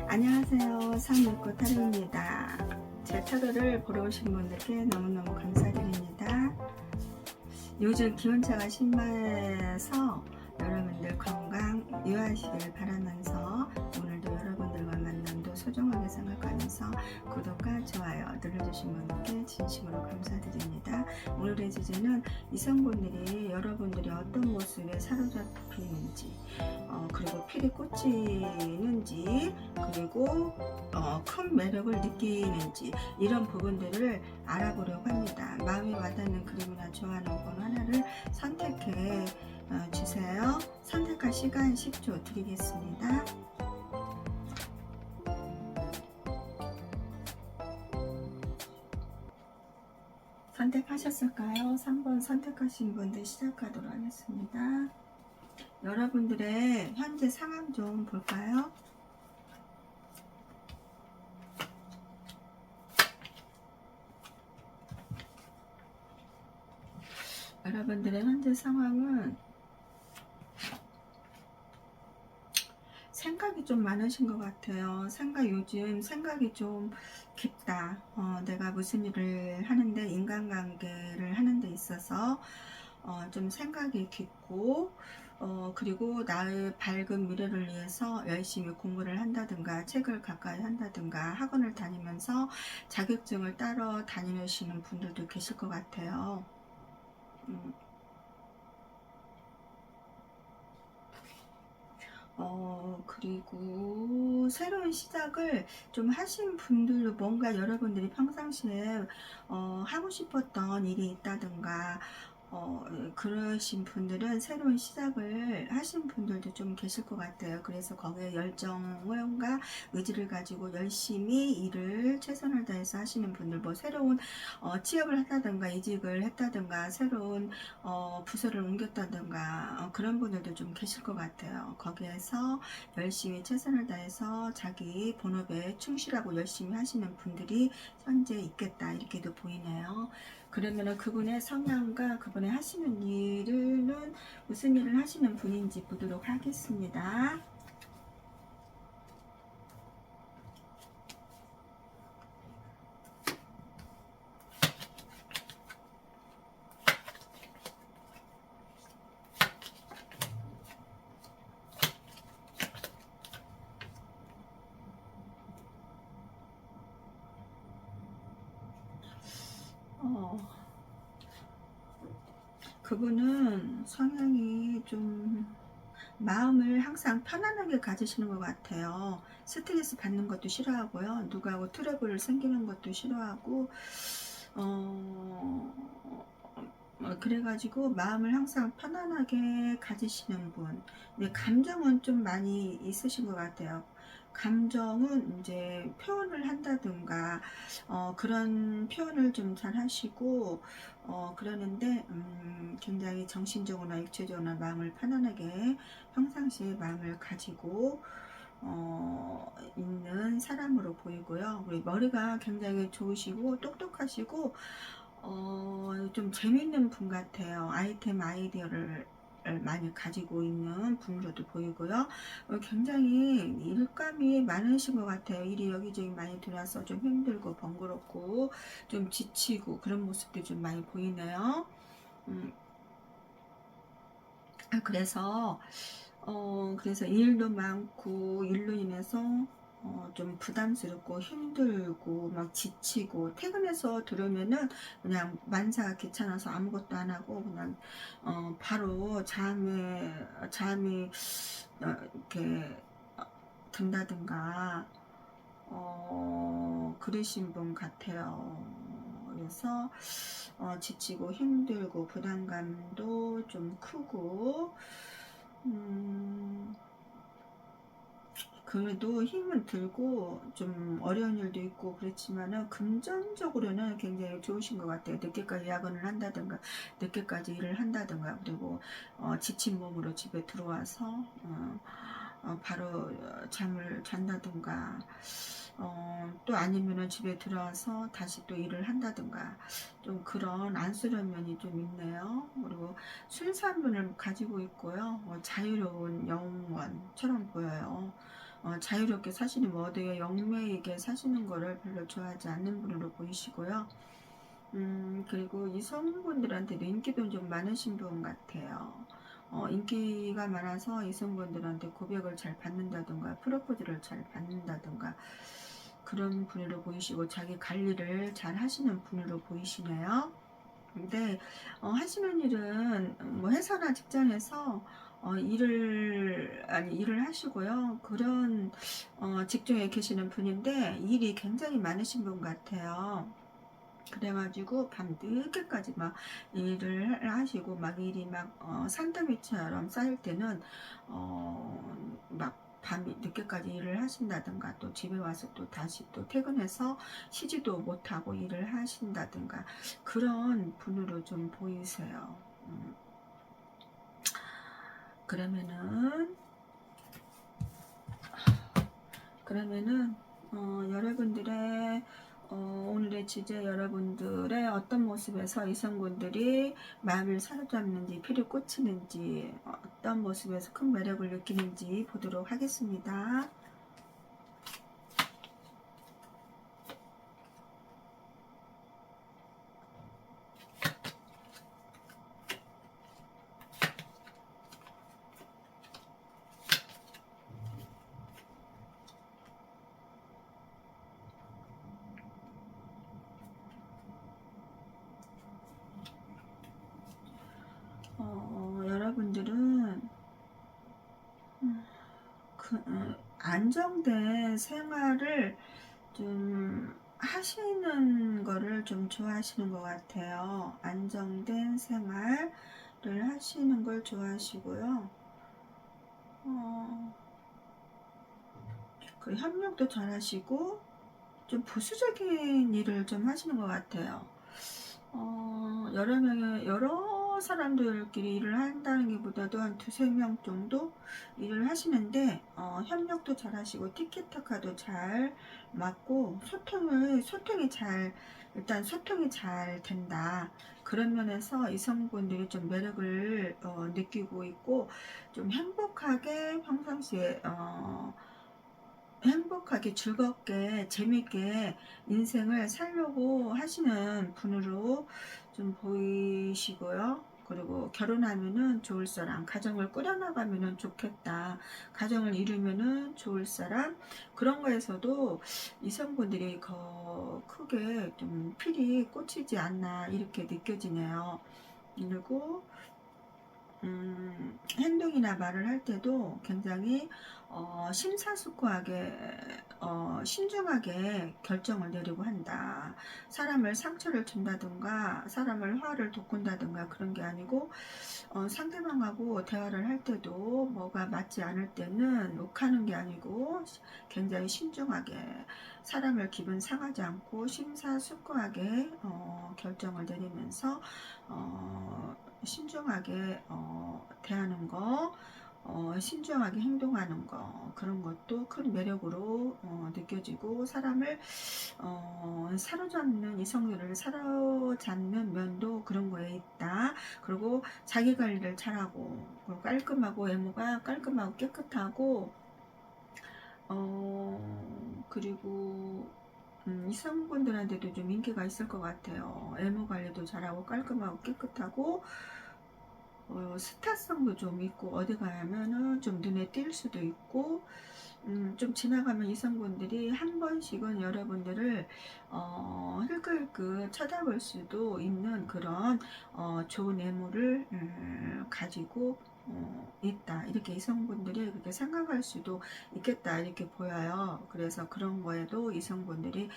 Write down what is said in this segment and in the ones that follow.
안녕하세요. 산맥꽃 타로입니다. 제 타로를 보러 오신 분들께 너무너무 감사드립니다. 요즘 기온차가 심해서 여러분들 건강 유의하시길 바라면서 오늘도 여러분들과 만남도 소중하게 생각하면서 구독과 좋아요 눌러주신 분들께 진심으로 감사드립니다. 오늘의 주제는 이성분들이 여러분들이 어떤 모습에 사로잡히는지 그리고 필이 꽂히는지 그리고 큰 매력을 느끼는지 이런 부분들을 알아보려고 합니다. 마음에 와닿는 그림이나 좋아하는 본 하나를 선택해 주세요. 선택할 시간 10초 드리겠습니다. 선택하셨을까요? 3번 선택하신 분들 시작하도록 하겠습니다. 여러분들의 현재 상황 좀 볼까요? 여러분들의 현재 상황은 생각이 좀 많으신 것 같아요. 요즘 생각이 좀 깊다. 내가 무슨 일을 하는데 인간관계를 하는 데 있어서 좀 생각이 깊고 그리고 나의 밝은 미래를 위해서 열심히 공부를 한다든가 책을 가까이 한다든가 학원을 다니면서 자격증을 따러 다니시는 분들도 계실 것 같아요. 그리고 새로운 시작을 좀 하신 분들도 뭔가 여러분들이 평상시에 하고 싶었던 일이 있다든가 그러신 분들은 새로운 시작을 하신 분들도 좀 계실 것 같아요. 그래서 거기에 열정과 의지를 가지고 열심히 일을 최선을 다해서 하시는 분들, 뭐 새로운 취업을 했다든가 이직을 했다든가 새로운 부서를 옮겼다든가 그런 분들도 좀 계실 것 같아요. 거기에서 열심히 최선을 다해서 자기 본업에 충실하고 열심히 하시는 분들이 현재 있겠다 이렇게도 보이네요. 그러면은 그분의 성향과 그분의 하시는 일은 무슨 일을 하시는 분인지 보도록 하겠습니다. 그분은 성향이 좀 마음을 항상 편안하게 가지시는 것 같아요. 스트레스 받는 것도 싫어하고요. 누구하고 트러블 생기는 것도 싫어하고 그래가지고 마음을 항상 편안하게 가지시는 분. 근데 감정은 좀 많이 있으신 것 같아요. 감정은 이제 표현을 한다든가 그런 표현을 좀 잘 하시고 그러는데 굉장히 정신적으로나 육체적으로나 마음을 편안하게 평상시에 마음을 가지고 있는 사람으로 보이고요. 그리고 머리가 굉장히 좋으시고 똑똑하시고 좀 재밌는 분 같아요. 아이디어를 많이 가지고 있는 분으로도 보이고요. 굉장히 일감이 많으신 것 같아요. 일이 여기저기 많이 들어와서 좀 힘들고 번거롭고 좀 지치고 그런 모습도 좀 많이 보이네요. 그래서 일도 많고 일로 인해서 좀 부담스럽고 힘들고 막 지치고 퇴근해서 들으면은 그냥 만사가 귀찮아서 아무것도 안 하고 그냥 바로 잠이 이렇게 든다든가 그러신 분 같아요. 그래서 지치고 힘들고 부담감도 좀 크고 그래도 힘은 들고 좀 어려운 일도 있고 그렇지만은 금전적으로는 굉장히 좋으신 것 같아요. 늦게까지 야근을 한다든가 늦게까지 일을 한다든가 그리고 지친 몸으로 집에 들어와서 바로 잠을 잔다든가 또 아니면은 집에 들어와서 다시 또 일을 한다든가 좀 그런 안쓰러운 면이 좀 있네요. 그리고 순수한 면을 가지고 있고요. 자유로운 영혼처럼 보여요. 자유롭게 사시는 뭐 어디에 영매이게 사시는 거를 별로 좋아하지 않는 분으로 보이시고요. 그리고 이성분들한테도 인기도 좀 많으신 분 같아요. 인기가 많아서 이성분들한테 고백을 잘 받는다든가 프로포즈를 잘 받는다든가 그런 분으로 보이시고 자기 관리를 잘 하시는 분으로 보이시네요. 근데 하시는 일은 뭐 회사나 직장에서 일을 하시고요. 그런 직종에 계시는 분인데 일이 굉장히 많으신 분 같아요. 그래가지고 밤 늦게까지 막 일을 하시고 막 일이 막 산더미처럼 쌓일 때는 막 밤이 늦게까지 일을 하신다든가 또 집에 와서 또 다시 또 퇴근해서 쉬지도 못하고 일을 하신다든가 그런 분으로 좀 보이세요. 그러면은 여러분들의 오늘의 주제 여러분들의 어떤 모습에서 이성분들이 마음을 사로잡는지 피를 꽂히는지 어떤 모습에서 큰 매력을 느끼는지 보도록 하겠습니다. 여러분들은 안정된 생활을 좀 하시는 거를 좀 좋아하시는 것 같아요. 안정된 생활을 하시는 걸 좋아하시고요. 그 협력도 잘 하시고 좀 보수적인 일을 좀 하시는 것 같아요. 여러 사람들끼리 일을 한다는 게 보다도 한 두세 명 정도 일을 하시는데, 협력도 잘 하시고, 티키타카도 잘 맞고, 일단 소통이 잘 된다. 그런 면에서 이성분들이 좀 매력을 느끼고 있고, 좀 행복하게 즐겁게 재밌게 인생을 살려고 하시는 분으로 좀 보이시고요. 그리고 결혼하면은 좋을 사람, 가정을 꾸려나가면은 좋겠다, 가정을 이루면은 좋을 사람, 그런 거에서도 이성분들이 크게 좀 필이 꽂히지 않나 이렇게 느껴지네요. 그리고 행동이나 말을 할 때도 굉장히 심사숙고하게 신중하게 결정을 내리고 한다. 사람을 상처를 준다든가 사람을 화를 돋군다든가 그런 게 아니고 상대방하고 대화를 할 때도 뭐가 맞지 않을 때는 욱하는 게 아니고 굉장히 신중하게 사람을 기분 상하지 않고 심사숙고하게 결정을 내리면서 신중하게 대하는 거, 신중하게 행동하는 거, 그런 것도 큰 매력으로 느껴지고 사람을 사로잡는 이성들을 사로잡는 면도 그런 거에 있다. 그리고 자기 관리를 잘하고 깔끔하고 외모가 깔끔하고 깨끗하고 그리고 이성분들한테도 좀 인기가 있을 것 같아요. 외모 관리도 잘하고 깔끔하고 깨끗하고 스타성도 좀 있고 어디 가면은 좀 눈에 띌 수도 있고 좀 지나가면 이성분들이 한 번씩은 여러분들을 흘끗흘끗 쳐다볼 수도 있는 그런 좋은 외모를 가지고 있다. 이렇게 이성분들이 그렇게 생각할 수도 있겠다. 이렇게 보여요. 그래서 그런 거에도 이성분들이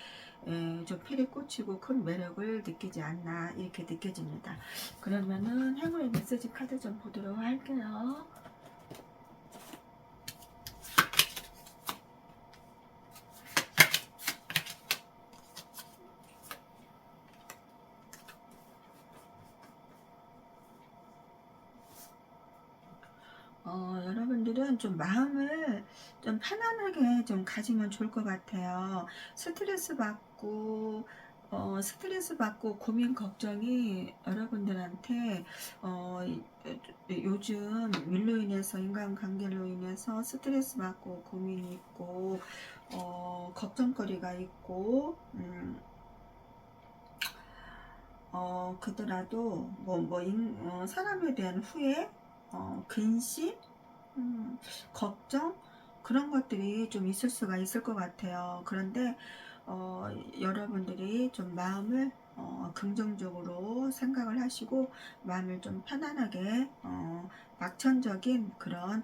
좀 필이 꽂히고 큰 매력을 느끼지 않나 이렇게 느껴집니다. 그러면은 행운의 메시지 카드 좀 보도록 할게요. 여러분들은 좀 마음을 좀 편안하게 좀 가지면 좋을 것 같아요. 스트레스 받고 스트레스 받고 고민 걱정이 여러분들한테 요즘 일로 인해서 인간관계로 인해서 스트레스 받고 고민이 있고 걱정거리가 있고 그더라도 사람에 대한 후회, 근심, 걱정 그런 것들이 좀 있을 수가 있을 것 같아요. 그런데 여러분들이 좀 마음을 긍정적으로 생각을 하시고 마음을 좀 편안하게 낙천적인 그런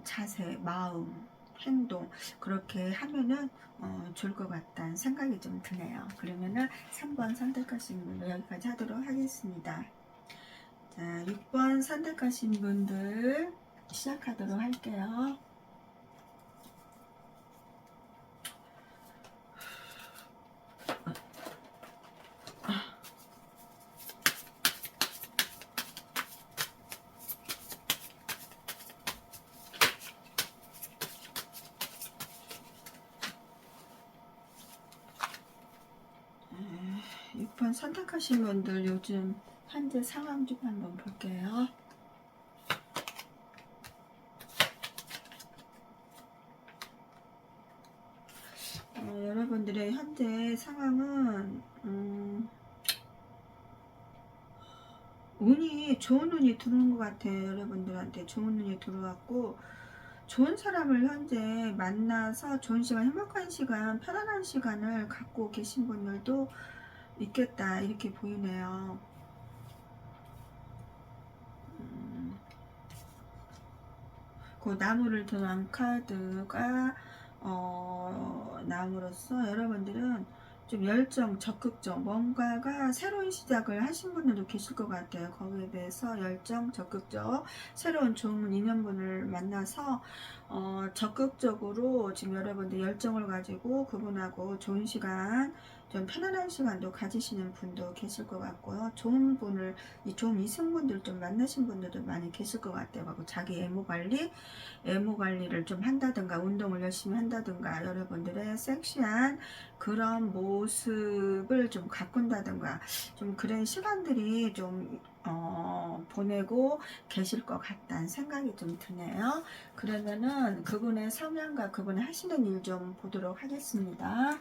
자세, 마음, 행동 그렇게 하면은 좋을 것 같다는 생각이 좀 드네요. 그러면은 3번 선택하신 분들 여기까지 하도록 하겠습니다. 자, 6번 선택하신 분들 시작하도록 할게요. 네, 6번 선택하신 분들 요즘 현재 상황 좀 한번 볼게요. 여러분들의 현재 상황은 좋은 운이 들어온 것 같아요. 여러분들한테 좋은 운이 들어왔고 좋은 사람을 현재 만나서 좋은 시간, 행복한 시간, 편안한 시간을 갖고 계신 분들도 있겠다 이렇게 보이네요. 그 나무를 든 왕카드가 나무로서 여러분들은 좀 열정, 적극적 뭔가가 새로운 시작을 하신 분들도 계실 것 같아요. 거기에 대해서 열정, 적극적 새로운 좋은 인연분을 만나서 적극적으로 지금 여러분들 열정을 가지고 그분하고 좋은 시간 좀 편안한 시간도 가지시는 분도 계실 것 같고요. 좋은 분을 좋은 이성분들 좀 만나신 분들도 많이 계실 것 같아요. 하고 자기 외모 관리를 좀 한다든가 운동을 열심히 한다든가 여러분들의 섹시한 그런 모습을 좀 가꾼다든가 좀 그런 시간들이 좀 보내고 계실 것 같다는 생각이 좀 드네요. 그러면은 그분의 성향과 그분의 하시는 일 좀 보도록 하겠습니다.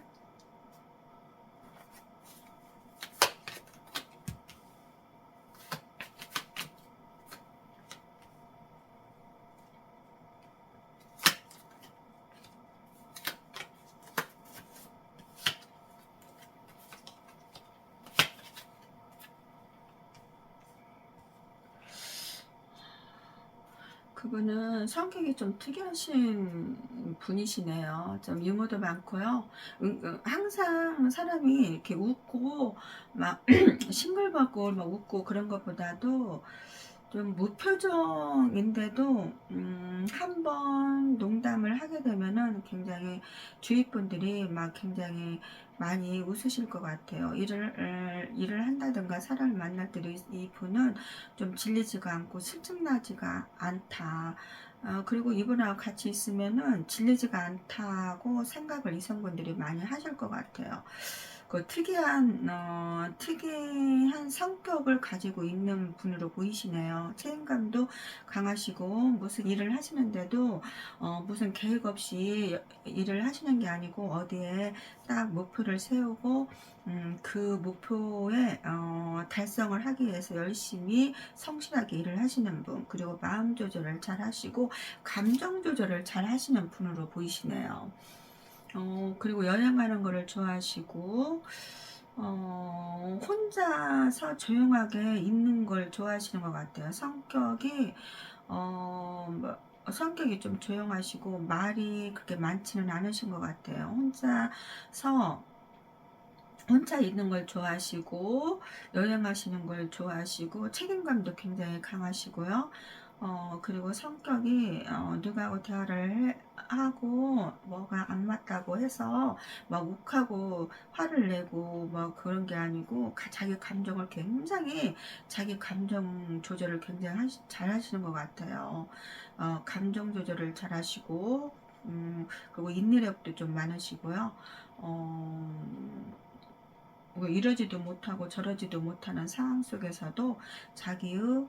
그분은 성격이 좀 특이하신 분이시네요. 좀 유머도 많고요. 항상 사람이 이렇게 웃고 막 싱글벙글 막 웃고 그런 것보다도 좀 무표정인데도 한번 농담을 하게 되면은 굉장히 주위 분들이 막 굉장히 많이 웃으실 것 같아요. 일을 한다든가 사람을 만날 때 이 분은 좀 질리지가 않고 실증나지가 않다. 그리고 이분하고 같이 있으면은 질리지가 않다고 생각을 이성분들이 많이 하실 것 같아요. 그 특이한 성격을 가지고 있는 분으로 보이시네요. 책임감도 강하시고 무슨 일을 하시는데도 무슨 계획 없이 일을 하시는 게 아니고 어디에 딱 목표를 세우고 그 목표에 달성을 하기 위해서 열심히 성실하게 일을 하시는 분, 그리고 마음 조절을 잘 하시고 감정 조절을 잘 하시는 분으로 보이시네요. 그리고 여행 가는 거를 좋아하시고 혼자서 조용하게 있는 걸 좋아하시는 것 같아요. 성격이 좀 조용하시고 말이 그렇게 많지는 않으신 것 같아요. 혼자 있는 걸 좋아하시고 여행하시는 걸 좋아하시고 책임감도 굉장히 강하시고요. 그리고 성격이 누구하고 대화를 하고 뭐가 안 맞다고 해서 막 욱하고 화를 내고 뭐 그런 게 아니고 자기 감정 조절을 굉장히 잘 하시는 것 같아요. 감정 조절을 잘 하시고 그리고 인내력도 좀 많으시고요. 뭐 이러지도 못하고 저러지도 못하는 상황 속에서도 자기의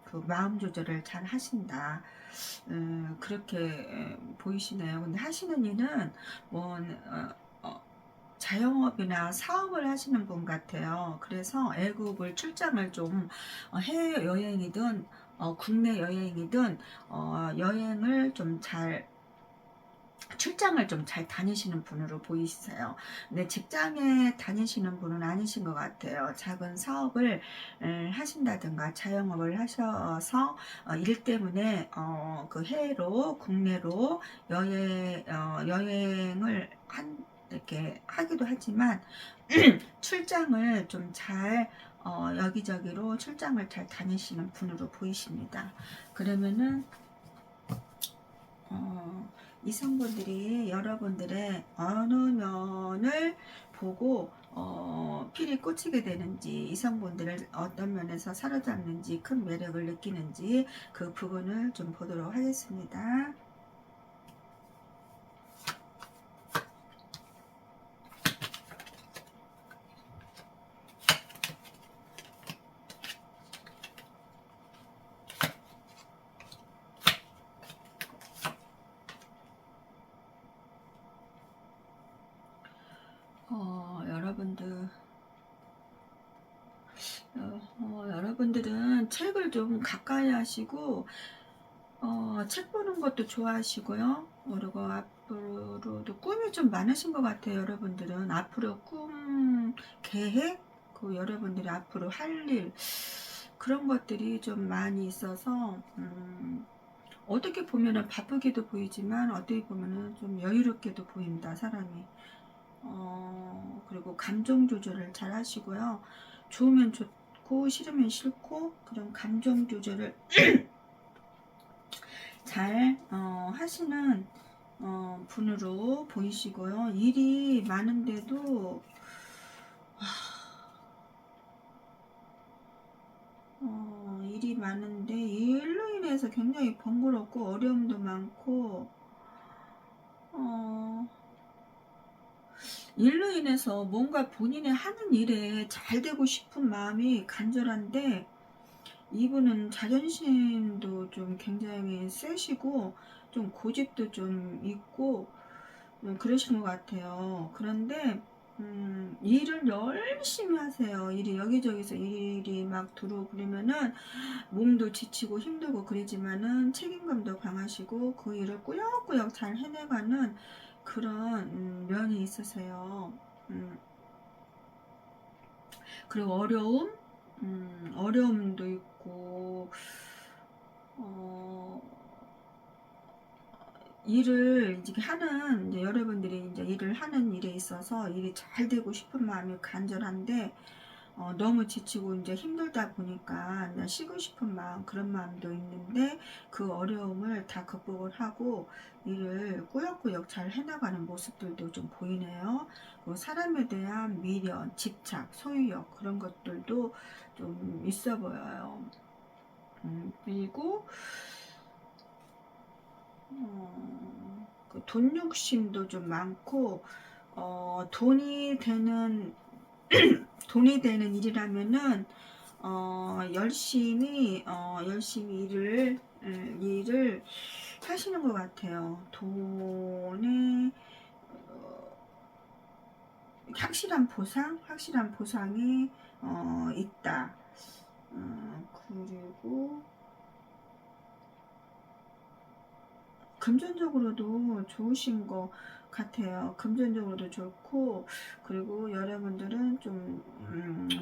그 마음 조절을 잘 하신다. 그렇게 보이시네요. 근데 하시는 일은 뭐 자영업이나 사업을 하시는 분 같아요. 그래서 애국을 출장을 좀 해외 여행이든 국내 여행이든 여행을 좀 잘 출장을 좀 잘 다니시는 분으로 보이세요. 근데 직장에 다니시는 분은 아니신 것 같아요. 작은 사업을 하신다든가 자영업을 하셔서 일 때문에 그 해외로 국내로 여행을 이렇게 하기도 하지만 출장을 좀 잘 여기저기로 출장을 잘 다니시는 분으로 보이십니다. 그러면은 이성분들이 여러분들의 어느 면을 보고 필이 꽂히게 되는지, 이성분들을 어떤 면에서 사로잡는지, 큰 매력을 느끼는지 그 부분을 좀 보도록 하겠습니다. 여러분들은 책을 좀 가까이 하시고 책 보는 것도 좋아하시고요. 그리고 앞으로도 꿈이 좀 많으신 것 같아요. 여러분들은 앞으로 꿈, 계획, 그 여러분들이 앞으로 할 일, 그런 것들이 좀 많이 있어서 어떻게 보면은 바쁘게도 보이지만 어떻게 보면은 좀 여유롭게도 보인다, 사람이. 그리고 감정 조절을 잘 하시고요. 좋으면 좋고 싫으면 싫고 그런 감정 조절을 잘 하시는 분으로 보이시고요. 일이 많은데도 일이 많은데 일로 인해서 굉장히 번거롭고 어려움도 많고 일로 인해서 뭔가 본인의 하는 일에 잘 되고 싶은 마음이 간절한데 이분은 자존심도 좀 굉장히 세시고 좀 고집도 좀 있고 그러신 것 같아요. 그런데 일을 열심히 하세요. 일이 여기저기서 일이 막 들어오고 그러면은 몸도 지치고 힘들고 그러지만은 책임감도 강하시고 그 일을 꾸역꾸역 잘 해내가는 그런 면이 있으세요. 그리고 어려움도 있고 일을 이제 하는 이제 여러분들이 이제 일을 하는 일에 있어서 일이 잘 되고 싶은 마음이 간절한데 너무 지치고 이제 힘들다 보니까 그냥 쉬고 싶은 마음, 그런 마음도 있는데 그 어려움을 다 극복을 하고 일을 꾸역꾸역 잘 해나가는 모습들도 좀 보이네요. 사람에 대한 미련, 집착, 소유욕 그런 것들도 좀 있어 보여요. 그리고 그 돈 욕심도 좀 많고 돈이 되는 돈이 되는 일이라면은 열심히 일을 하시는 것 같아요. 돈에 확실한 보상이 있다. 그리고 금전적으로도 좋으신 것 같아요. 금전적으로도 좋고 그리고 여러분들은 좀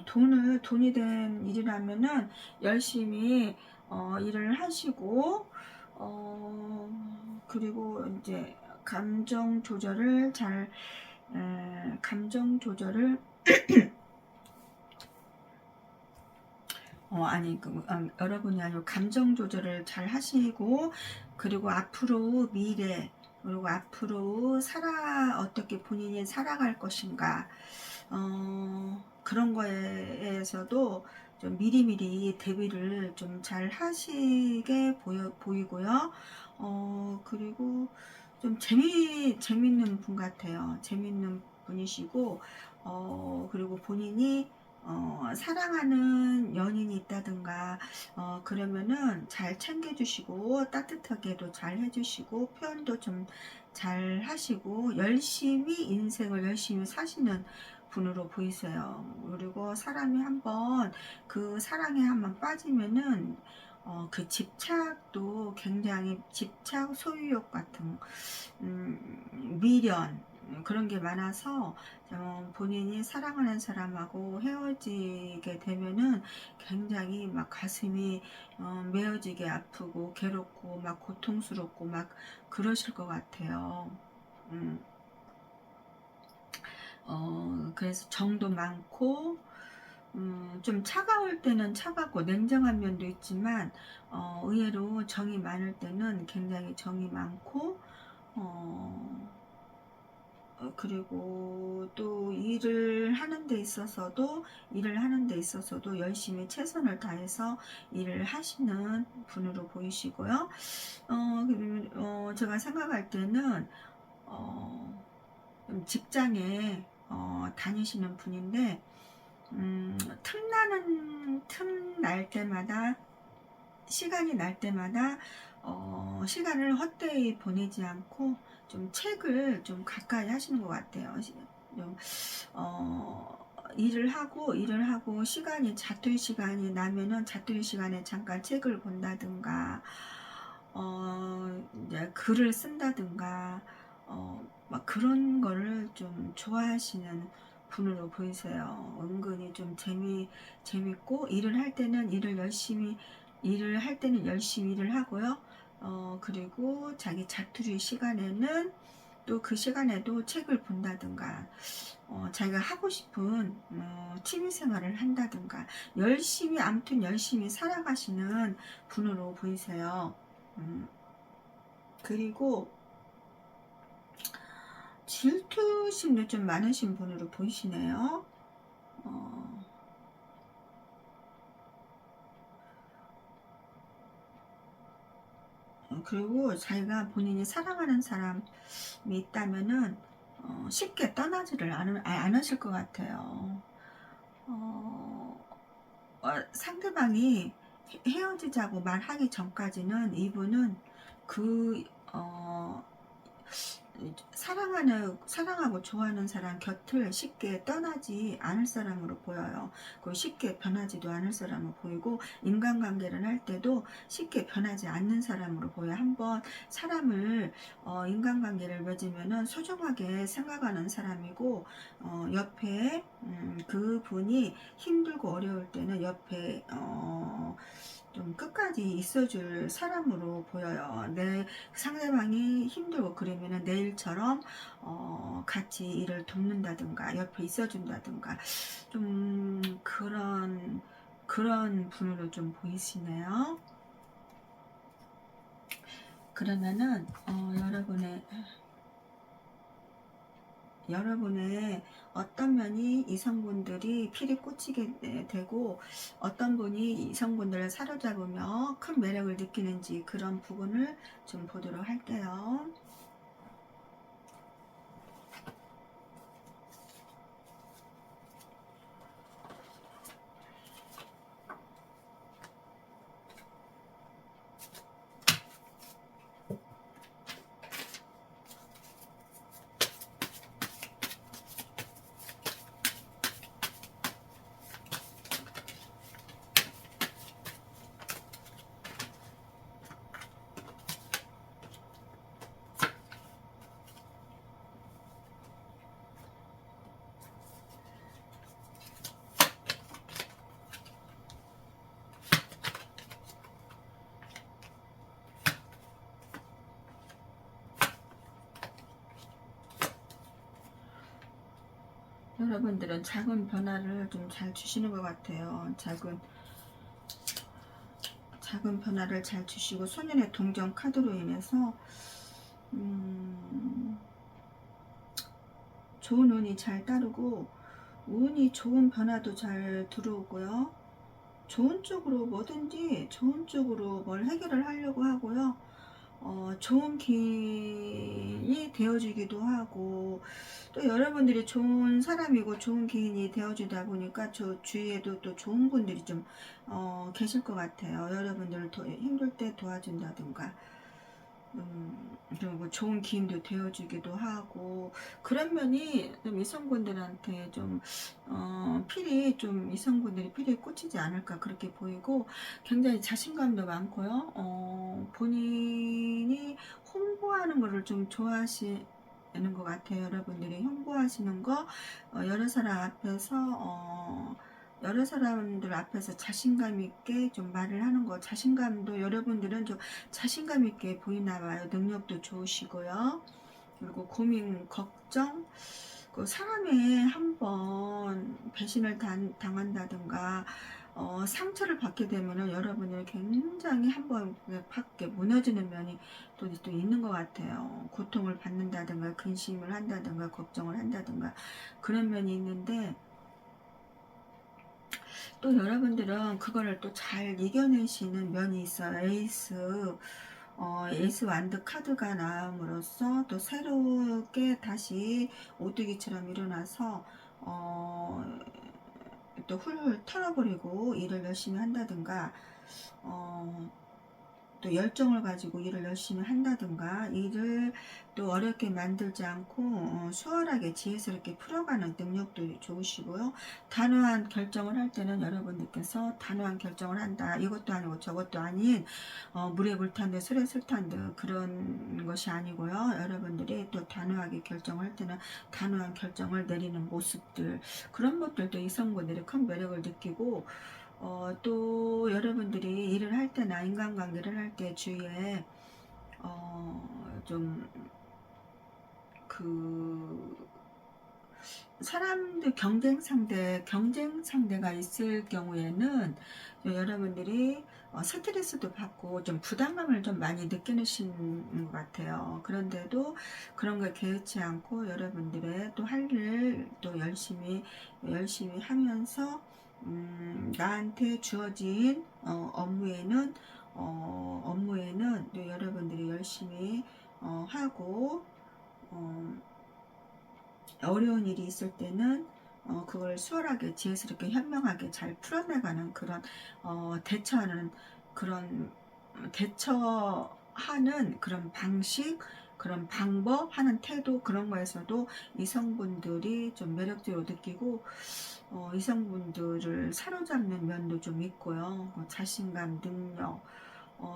돈이 된 일이라면은 열심히 일을 하시고 그리고 이제 감정 조절을 여러분이 아니고 감정 조절을 잘 하시고 그리고 앞으로 미래 그리고 앞으로 어떻게 본인이 살아갈 것인가 그런 거에서도 좀 미리미리 대비를 좀 잘 하시게 보이고요. 그리고 좀 재밌는 분 같아요. 재밌는 분이시고, 그리고 본인이 사랑하는 연인이 있다든가, 그러면은 잘 챙겨주시고, 따뜻하게도 잘 해주시고, 표현도 좀 잘 하시고, 열심히 인생을 열심히 사시는 분으로 보이세요. 그리고 사람이 한번 그 사랑에 한번 빠지면은, 그 집착도 굉장히 집착 소유욕 같은, 미련, 그런 게 많아서, 본인이 사랑하는 사람하고 헤어지게 되면은 굉장히 막 가슴이 메어지게 아프고 괴롭고 막 고통스럽고 막 그러실 것 같아요. 음, 그래서 정도 많고, 좀 차가울 때는 차갑고 냉정한 면도 있지만, 의외로 정이 많을 때는 굉장히 정이 많고, 그리고 또 일을 하는 데 있어서도 열심히 최선을 다해서 일을 하시는 분으로 보이시고요. 제가 생각할 때는 직장에 다니시는 분인데, 틈 날 때마다, 시간이 날 때마다 시간을 헛되이 보내지 않고 좀 책을 좀 가까이 하시는 것 같아요. 좀, 일을 하고 자투리 시간이 나면은 자투리 시간에 잠깐 책을 본다든가, 이제 글을 쓴다든가, 막 그런 거를 좀 좋아하시는 분으로 보이세요. 은근히 좀 재밌고, 일을 할 때는 열심히 일을 하고요. 그리고 자기 자투리 시간에는 또 그 시간에도 책을 본다든가, 자기가 하고 싶은 취미 생활을 한다든가, 아무튼 열심히 살아가시는 분으로 보이세요. 그리고 질투심도 좀 많으신 분으로 보이시네요. 그리고 자기가 본인이 사랑하는 사람이 있다면은 쉽게 떠나지를 않으실 것 같아요. 상대방이 헤어지자고 말하기 전까지는 이분은 그 사랑하고 좋아하는 사람 곁을 쉽게 떠나지 않을 사람으로 보여요. 그리고 쉽게 변하지도 않을 사람으로 보이고, 인간관계를 할 때도 쉽게 변하지 않는 사람으로 보여요. 한번 사람을, 인간관계를 맺으면은 소중하게 생각하는 사람이고, 옆에, 그분이 힘들고 어려울 때는 옆에, 좀 끝까지 있어줄 사람으로 보여요. 내 상대방이 힘들고 그러면은 내일처럼 같이 일을 돕는다든가 옆에 있어준다든가, 좀 그런 분으로 좀 보이시네요. 그러면은 여러분의 어떤 면이 이성분들이 필이 꽂히게 되고, 어떤 분이 이성분들을 사로잡으며 큰 매력을 느끼는지, 그런 부분을 좀 보도록 할게요. 여러분들은 작은 변화를 좀 잘 주시는 것 같아요. 작은 변화를 잘 주시고, 소년의 동전 카드로 인해서 좋은 운이 잘 따르고, 운이 좋은 변화도 잘 들어오고요. 좋은 쪽으로 뭘 해결을 하려고 하고요. 좋은 기인이 되어주기도 하고, 또 여러분들이 좋은 사람이고 좋은 기인이 되어주다 보니까 저 주위에도 또 좋은 분들이 좀 계실 것 같아요. 여러분들을 힘들 때 도와준다든가, 그리고 좋은 기인도 되어주기도 하고, 그런 면이 좀 이성분들한테 좀 필이 좀 이성분들이 필이 꽂히지 않을까 그렇게 보이고, 굉장히 자신감도 많고요. 본인이 홍보하는 거를 좀 좋아하시는 것 같아요. 여러분들이 홍보하시는 거, 여러 사람 앞에서 여러 사람들 앞에서 자신감 있게 좀 말을 하는 거, 자신감도 여러분들은 좀 자신감 있게 보이나 봐요. 능력도 좋으시고요. 그리고 고민, 걱정, 그 사람이 한번 배신을 당한다든가 상처를 받게 되면은 여러분이 굉장히 한번 밖에 무너지는 면이 또 있는 것 같아요. 고통을 받는다든가 근심을 한다든가 걱정을 한다든가 그런 면이 있는데, 또 여러분들은 그거를 또 잘 이겨내시는 면이 있어요. 에이스 완드 카드가 나옴으로써 또 새롭게 다시 오뚜기처럼 일어나서 또 훌훌 털어버리고 일을 열심히 한다든가, 또 열정을 가지고 일을 열심히 한다든가, 일을 또 어렵게 만들지 않고 수월하게 지혜스럽게 풀어가는 능력도 좋으시고요. 단호한 결정을 할 때는 여러분들께서 단호한 결정을 한다, 이것도 아니고 저것도 아닌 물에 불탄 듯 술에 술탄 듯 그런 것이 아니고요. 여러분들이 또 단호하게 결정을 할 때는 단호한 결정을 내리는 모습들, 그런 것들도 이성분들이 큰 매력을 느끼고, 또 여러분들이 일을 할 때나 인간관계를 할 때 주위에 좀 그 사람들 경쟁 상대가 있을 경우에는 여러분들이 스트레스도 받고 좀 부담감을 좀 많이 느끼시는 것 같아요. 그런데도 그런 걸 개의치 않고 여러분들의 또 할 일 또 열심히 하면서 나한테 주어진 업무에는 또 여러분들이 열심히 하고, 어려운 일이 있을 때는 그걸 수월하게 지혜스럽게 현명하게 잘 풀어나가는 그런 대처하는 그런 방식, 그런 방법, 하는 태도, 그런 거에서도 이성분들이 좀 매력적으로 느끼고 이성분들을 사로잡는 면도 좀 있고요. 자신감, 능력,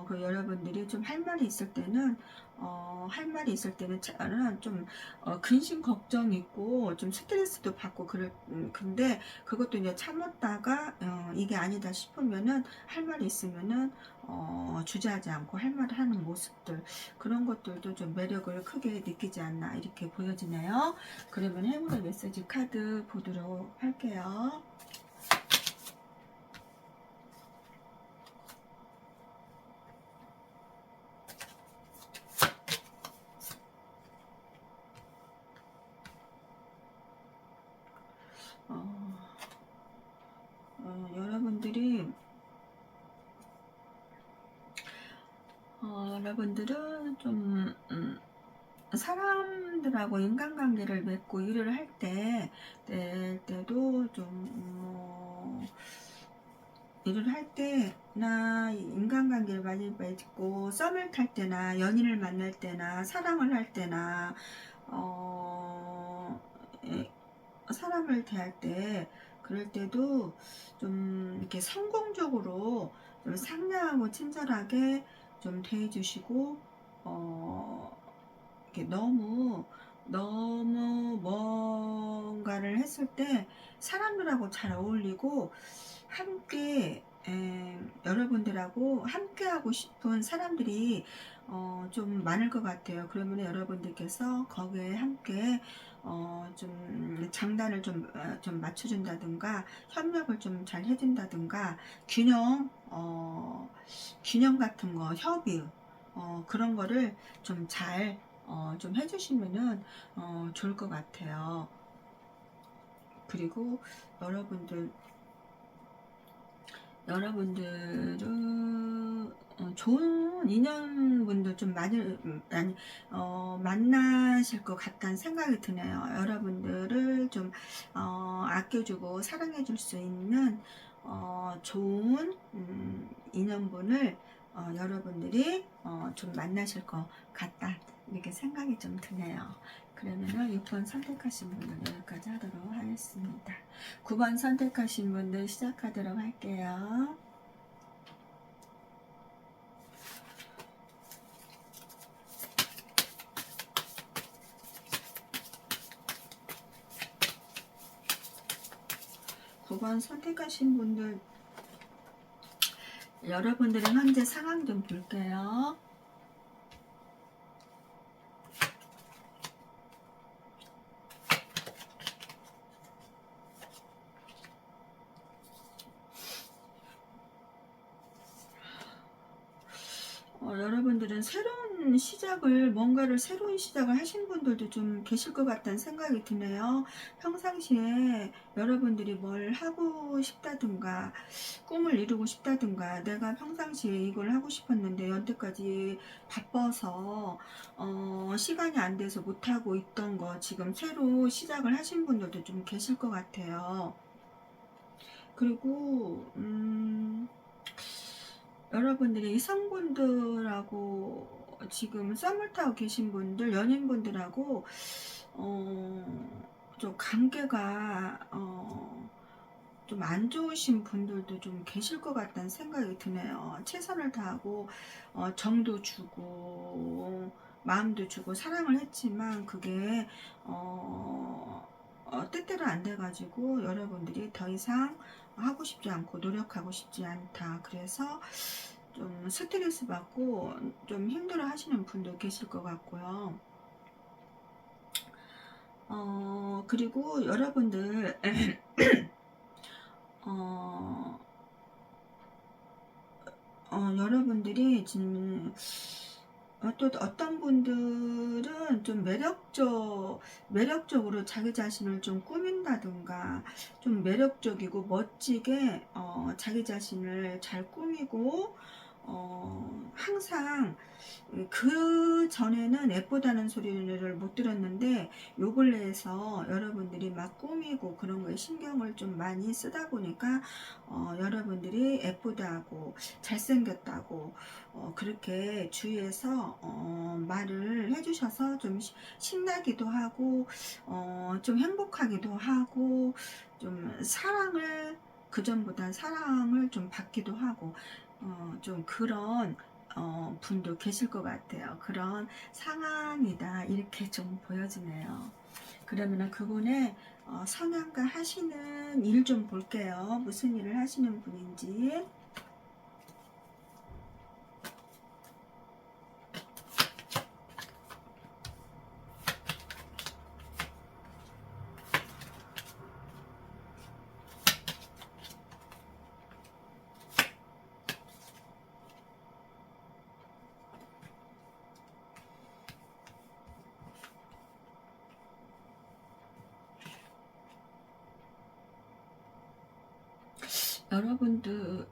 그 여러분들이 좀 할 말이 있을 때는 저는 좀 근심 걱정 있고 좀 스트레스도 받고 근데 그것도 이제 참았다가 이게 아니다 싶으면은 할 말이 있으면은 주저하지 않고 할 말을 하는 모습들, 그런 것들도 좀 매력을 크게 느끼지 않나 이렇게 보여지네요. 그러면 행운의 메시지 카드 보도록 할게요. 여러분들은 좀 사람들하고 인간관계를 맺고 일을 할 때도 좀 일을 할 때나 인간관계를 많이 맺고 썸을 탈 때나 연인을 만날 때나 사랑을 할 때나 사람을 대할 때, 그럴 때도 좀 이렇게 성공적으로 좀 상냥하고 친절하게 좀 대해주시고, 이렇게 너무 뭔가를 했을 때 사람들하고 잘 어울리고 함께 여러분들하고 함께 하고 싶은 사람들이 좀 많을 것 같아요. 그러면 여러분들께서 거기에 함께 좀 장단을 좀 맞춰준다든가 협력을 좀 잘 해준다든가 균형 같은 거, 협의, 그런 거를 좀 잘 좀 해주시면은 좋을 것 같아요. 그리고 여러분들은 좋은 새로운 인연분들 좀 많이 아니 만나실 것 같다는 생각이 드네요. 여러분들을 좀 아껴주고 사랑해줄 수 있는 좋은 인연분을 여러분들이 좀 만나실 것 같다 이렇게 생각이 좀 드네요. 그러면은 6번 선택하신 분들 여기까지 하도록 하겠습니다. 9번 선택하신 분들 시작하도록 할게요. (9번) 선택하신 분들 여러분들의 현재 상황 좀 볼게요. 여러분들은 새로운 시작을 뭔가를 새로운 시작을 하신 분들도 좀 계실 것 같다는 생각이 드네요. 평상시에 여러분들이 뭘 하고 싶다든가 꿈을 이루고 싶다든가 내가 평상시에 이걸 하고 싶었는데 여태까지 바빠서 시간이 안 돼서 못하고 있던 거 지금 새로 시작을 하신 분들도 좀 계실 것 같아요. 그리고 여러분들이 이성분들하고 지금 썸을 타고 계신 분들, 연인분들하고 좀 관계가 좀 안 좋으신 분들도 좀 계실 것 같다는 생각이 드네요. 최선을 다하고 정도 주고 마음도 주고 사랑을 했지만 그게 뜻대로 안 돼가지고 여러분들이 더 이상 하고 싶지 않고 노력하고 싶지 않다. 그래서 좀 스트레스 받고 좀 힘들어 하시는 분도 계실 것 같고요. 그리고 여러분들 여러분들이 지금 또 어떤 분들은 좀 매력적으로 자기 자신을 좀 꾸민다든가 좀 매력적이고 멋지게 자기 자신을 잘 꾸미고 항상 그 전에는 예쁘다는 소리를 못 들었는데 요 근래에서 여러분들이 막 꾸미고 그런 거에 신경을 좀 많이 쓰다 보니까 여러분들이 예쁘다고 잘생겼다고 그렇게 주위에서 말을 해주셔서 좀 신나기도 하고 좀 행복하기도 하고 좀 사랑을 그전보다 사랑을 좀 받기도 하고 좀 그런 분도 계실 것 같아요. 그런 상황이다 이렇게 좀 보여지네요. 그러면은 그분의 성향과 하시는 일 좀 볼게요. 무슨 일을 하시는 분인지. 여러분들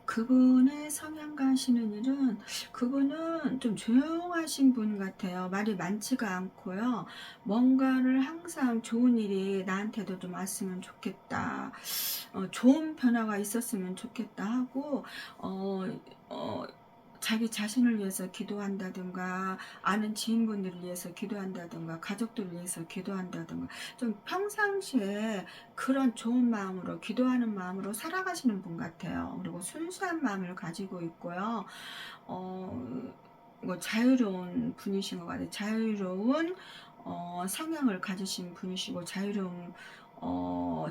그분의 성향과 하시는 일은 그분은 좀 조용하신 분 같아요. 말이 많지가 않고요. 뭔가를 항상 좋은 일이 나한테도 좀 왔으면 좋겠다. 좋은 변화가 있었으면 좋겠다 하고 자기 자신을 위해서 기도한다든가 아는 지인분들을 위해서 기도한다든가 가족들을 위해서 기도한다든가 좀 평상시에 그런 좋은 마음으로 기도하는 마음으로 살아가시는 분 같아요. 그리고 순수한 마음을 가지고 있고요. 뭐 자유로운 분이신 것 같아요. 자유로운 성향을 가지신 분이시고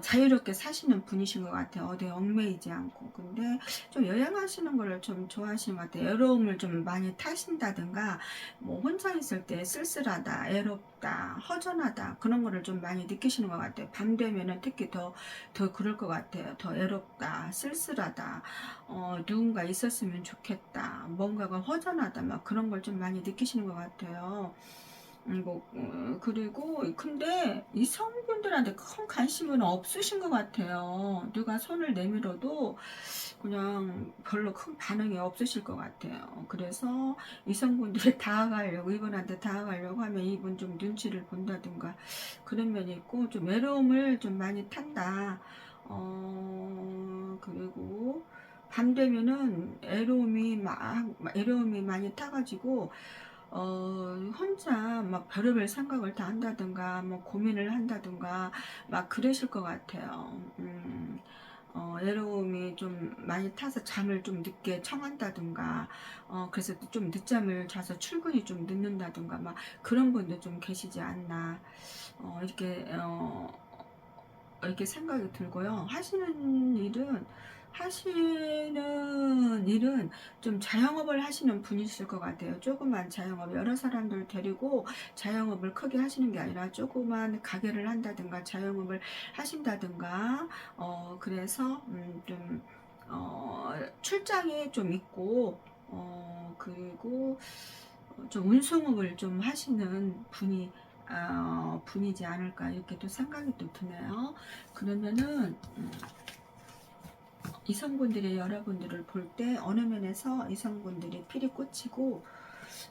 자유롭게 사시는 분이신 것 같아요. 어디에 얽매이지 않고. 근데 좀 여행하시는 거를 좀 좋아하시는 것 같아요. 외로움을 좀 많이 타신다든가 뭐 혼자 있을 때 쓸쓸하다, 외롭다, 허전하다 그런 거를 좀 많이 느끼시는 것 같아요. 밤 되면은 특히 더 그럴 것 같아요. 더 외롭다, 쓸쓸하다, 누군가 있었으면 좋겠다, 뭔가가 허전하다 막 그런 걸 좀 많이 느끼시는 것 같아요. 그리고 근데 이성분들한테 큰 관심은 없으신 것 같아요. 누가 손을 내밀어도 그냥 별로 큰 반응이 없으실 것 같아요. 그래서 이성분들이 다가가려고, 이분한테 다가가려고 하면 이분 좀 눈치를 본다든가 그런 면이 있고, 좀 외로움을 좀 많이 탄다. 그리고 밤 되면은 외로움이 많이 타가지고 혼자 막 별의별 생각을 다 한다든가, 뭐 고민을 한다든가, 막 그러실 것 같아요. 외로움이 좀 많이 타서 잠을 좀 늦게 청한다든가, 그래서 좀 늦잠을 자서 출근이 좀 늦는다든가, 막 그런 분도 좀 계시지 않나, 이렇게 생각이 들고요. 하시는 일은 좀 자영업을 하시는 분이실 것 같아요. 조그만 자영업, 여러 사람들 데리고 자영업을 크게 하시는 게 아니라 조그만 가게를 한다든가 자영업을 하신다든가, 그래서 출장이 좀 있고, 그리고 좀 운송업을 좀 하시는 분이지 않을까, 이렇게 또 생각이 또 드네요. 그러면은 이성분들이 여러분들을 볼 때 어느 면에서 이성분들이 필이 꽂히고,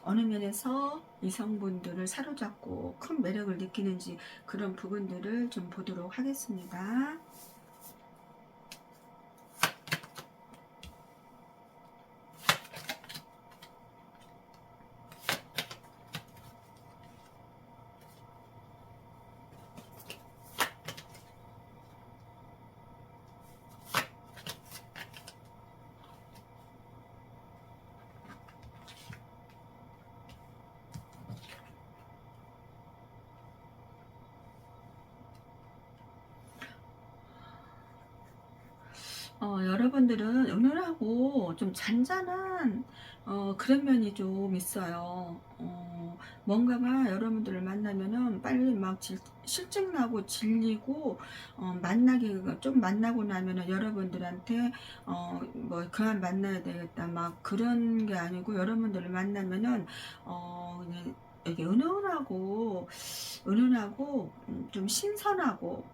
어느 면에서 이성분들을 사로잡고 큰 매력을 느끼는지, 그런 부분들을 좀 보도록 하겠습니다. 여러분들은 은은하고 좀 잔잔한 그런 면이 좀 있어요. 뭔가가 여러분들을 만나면은 빨리 막 실증나고 질리고, 좀 만나고 나면은 여러분들한테 뭐 그만 만나야 되겠다 막 그런 게 아니고, 여러분들을 만나면은 그냥 이게 은은하고 좀 신선하고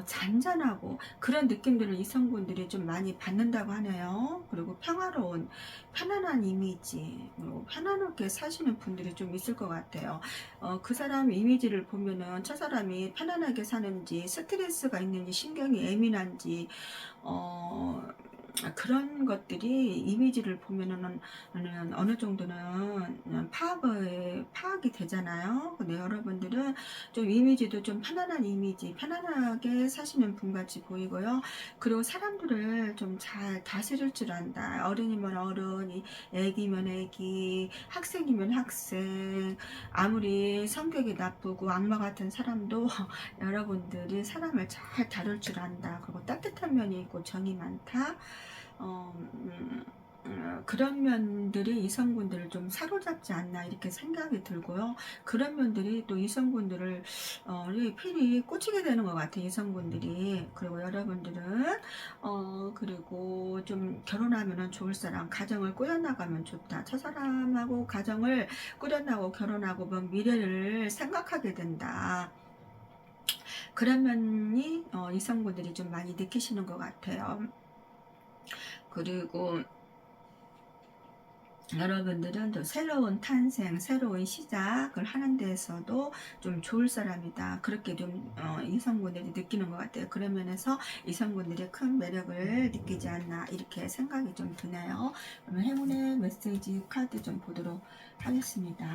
잔잔하고 그런 느낌들을 이성분들이 좀 많이 받는다고 하네요. 그리고 편안한 이미지, 그리고 편안하게 사시는 분들이 좀 있을 것 같아요. 그 사람 이미지를 보면은 저 사람이 편안하게 사는지, 스트레스가 있는지, 신경이 예민한지, 그런 것들이 이미지를 보면은 어느 정도는 파악이 되잖아요. 근데 여러분들은 좀 이미지도 좀 편안한 이미지, 편안하게 사시는 분 같이 보이고요. 그리고 사람들을 좀 잘 다스릴 줄 안다. 어른이면 어른, 애기면 애기, 학생이면 학생, 아무리 성격이 나쁘고 악마 같은 사람도 여러분들이 사람을 잘 다룰 줄 안다. 그리고 따뜻한 면이 있고 정이 많다. 그런 면들이 이성분들을 좀 사로잡지 않나, 이렇게 생각이 들고요. 그런 면들이 또 이성분들을 필히 꽂히게 되는 것 같아요. 이성분들이. 그리고 여러분들은 그리고 좀 결혼하면 좋을 사람, 가정을 꾸려나가면 좋다. 저 사람하고 가정을 꾸려나가고 결혼하고 뭐 미래를 생각하게 된다. 그런 면이 이성분들이 좀 많이 느끼시는 것 같아요. 그리고 여러분들은 또 새로운 탄생, 새로운 시작을 하는 데에서도 좀 좋을 사람이다. 그렇게 좀 이성분들이 느끼는 것 같아요. 그런 면에서 이성분들이 큰 매력을 느끼지 않나, 이렇게 생각이 좀 드네요. 그러면 행운의 메시지 카드 좀 보도록 하겠습니다.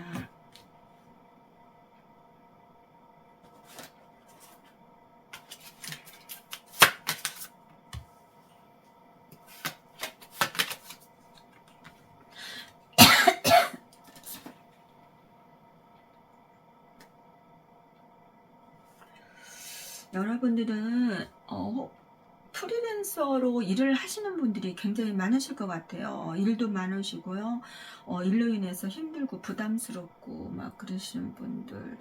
여러분들은 풀이는 프리랜서로 일을 하시는 분들이 굉장히 많으실 것 같아요. 일도 많으시고요. 일로 인해서 힘들고 부담스럽고 막 그러시는 분들,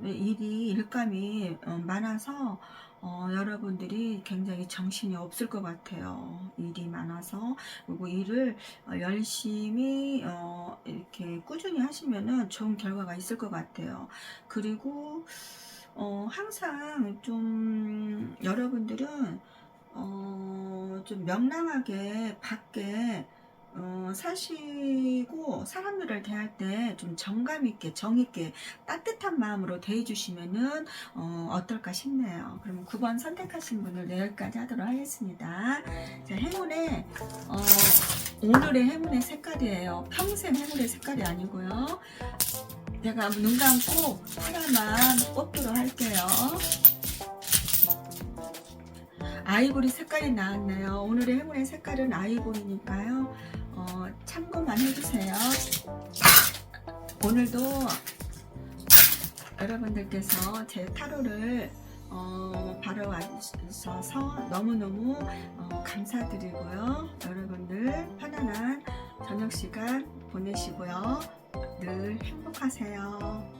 일감이 많아서 여러분들이 굉장히 정신이 없을 것 같아요. 일이 많아서. 그리고 일을 열심히 이렇게 꾸준히 하시면은 좋은 결과가 있을 것 같아요. 그리고 항상 좀 여러분들은 좀 명랑하게 밖에 사시고 사람들을 대할 때 좀 정감 있게 정 있게 따뜻한 마음으로 대해 주시면은 어떨까 싶네요. 그럼 9번 선택하신 분을 여기까지 하도록 하겠습니다. 자, 행운의 오늘의 행운의 색깔이에요. 평생 행운의 색깔이 아니고요. 제가 눈 감고 하나만 뽑도록 할게요. 아이보리 색깔이 나왔네요. 오늘의 행운의 색깔은 아이보리니까요. 참고만 해주세요. 오늘도 여러분들께서 제 타로를 바로 와주셔서 너무너무 감사드리고요. 여러분들 편안한 저녁 시간 보내시고요. 늘 행복하세요.